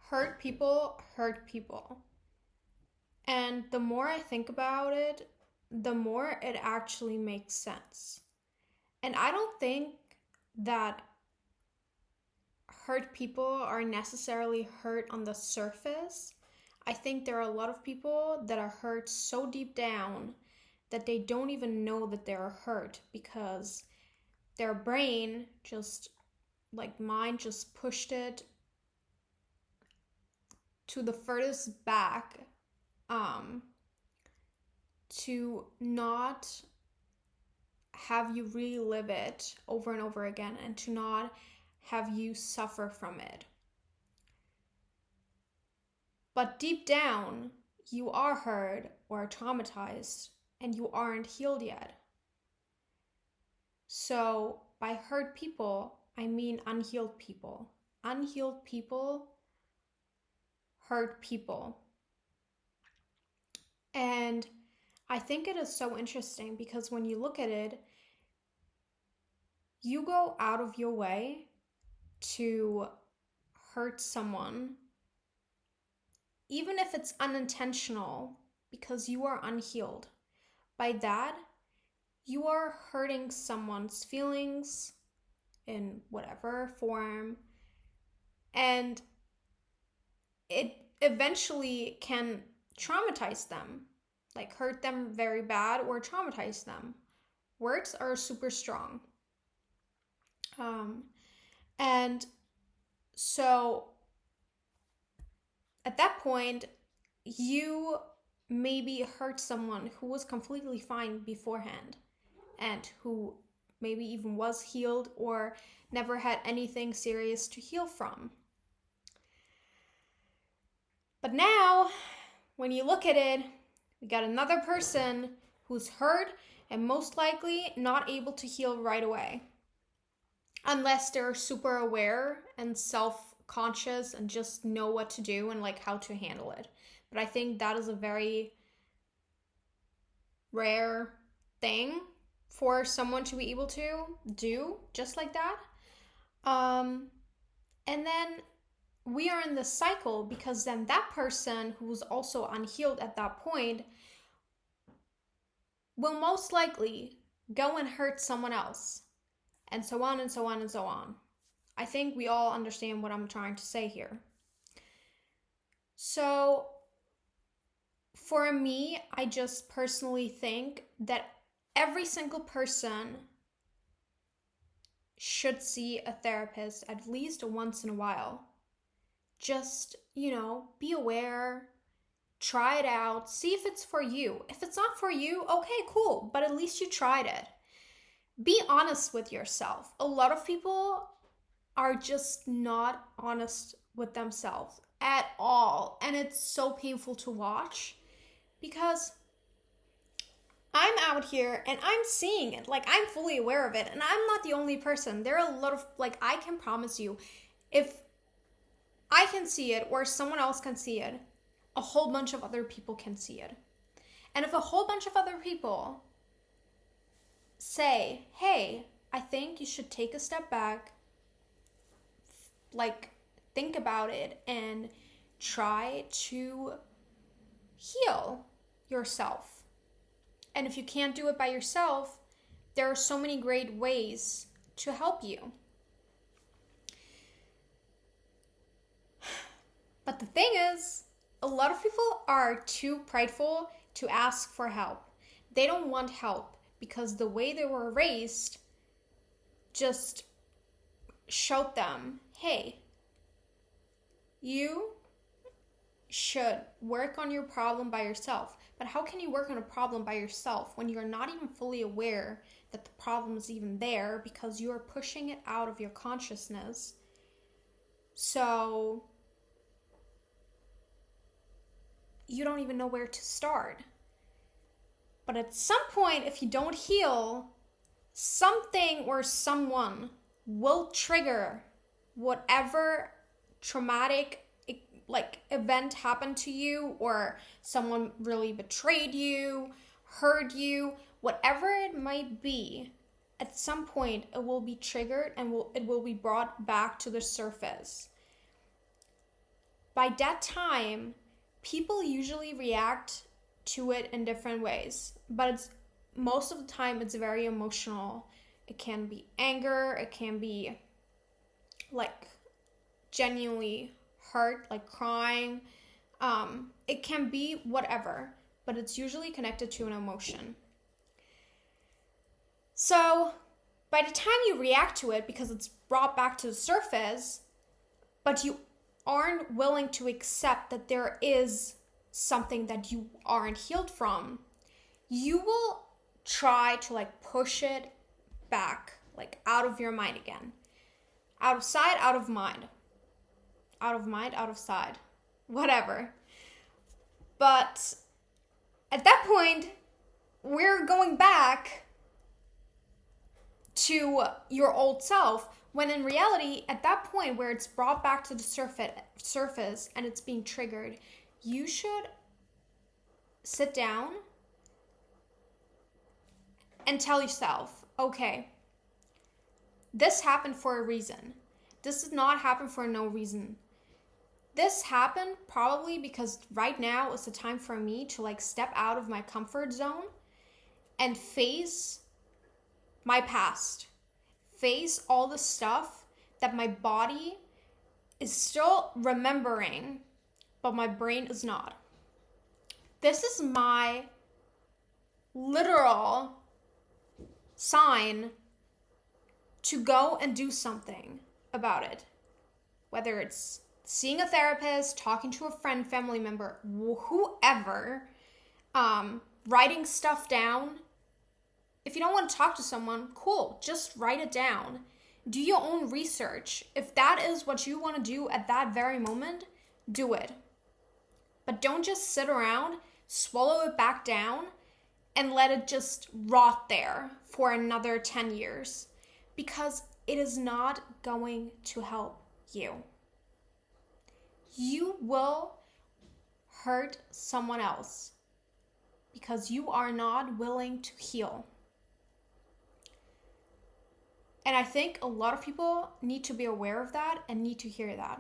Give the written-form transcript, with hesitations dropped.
hurt people hurt people. And the more I think about it, the more it actually makes sense. And I don't think that hurt people are necessarily hurt on the surface. I think there are a lot of people that are hurt so deep down that they don't even know that they're hurt because their brain just, like mine, just pushed it to the furthest back, um, to not have you relive it over and over again and to not have you suffer from it. But deep down, you are hurt or traumatized and you aren't healed yet. So, by hurt people, I mean unhealed people. Unhealed people hurt people. And I think it is so interesting because when you look at it, you go out of your way to hurt someone, even if it's unintentional, because you are unhealed. By that, you are hurting someone's feelings in whatever form, and it eventually can traumatize them, like hurt them very bad or traumatize them. Words are super strong. And so at that point, you maybe hurt someone who was completely fine beforehand and who maybe even was healed or never had anything serious to heal from. But now, when you look at it, we got another person who's hurt and most likely not able to heal right away. Unless they're super aware and self-conscious and just know what to do and like how to handle it. But I think that is a very rare thing for someone to be able to do just like that. And then we are in this cycle because then that person who's also unhealed at that point will most likely go and hurt someone else, and so on and so on and so on. I think we all understand what I'm trying to say here. So, for me, I just personally think that every single person should see a therapist at least once in a while. Just, be aware, try it out, see if it's for you. If it's not for you, okay, cool, but at least you tried it. Be honest with yourself. A lot of people are just not honest with themselves at all, and it's so painful to watch because I'm out here and I'm seeing it. Like, I'm fully aware of it, and I'm not the only person. There are a lot of, I can promise you, if I can see it or someone else can see it, a whole bunch of other people can see it. And if a whole bunch of other people say, hey, I think you should take a step back, think about it and try to heal yourself. And if you can't do it by yourself, there are so many great ways to help you. But the thing is, a lot of people are too prideful to ask for help. They don't want help because the way they were raised just showed them, hey, you should work on your problem by yourself. But how can you work on a problem by yourself when you're not even fully aware that the problem is even there because you are pushing it out of your consciousness? So you don't even know where to start. But at some point, if you don't heal, something or someone will trigger whatever traumatic event happened to you, or someone really betrayed you, hurt you, whatever it might be. At some point, it will be triggered and it will be brought back to the surface by that time, people usually react to it in different ways, but it's most of the time it's very emotional. It can be anger, it can be like genuinely hurt, like crying. It can be whatever, but it's usually connected to an emotion. So by the time you react to it, because it's brought back to the surface, but you aren't willing to accept that there is something that you aren't healed from, you will try to like push it back, like out of your mind again. Out of sight, out of mind. Out of mind, out of sight. Whatever. But at that point, we're going back to your old self, when in reality, at that point where it's brought back to the surface and it's being triggered, you should sit down and tell yourself, okay, this happened for a reason. This did not happen for no reason. This happened probably because right now is the time for me to like step out of my comfort zone and face my past. Face all the stuff that my body is still remembering, but my brain is not. This is my literal sign to go and do something about it. Whether it's seeing a therapist, talking to a friend, family member, whoever, writing stuff down. If you don't want to talk to someone, cool, just write it down. Do your own research. If that is what you want to do at that very moment, do it. But don't just sit around, swallow it back down, and let it just rot there for another 10 years. Because it is not going to help you. You will hurt someone else because you are not willing to heal. And I think a lot of people need to be aware of that and need to hear that.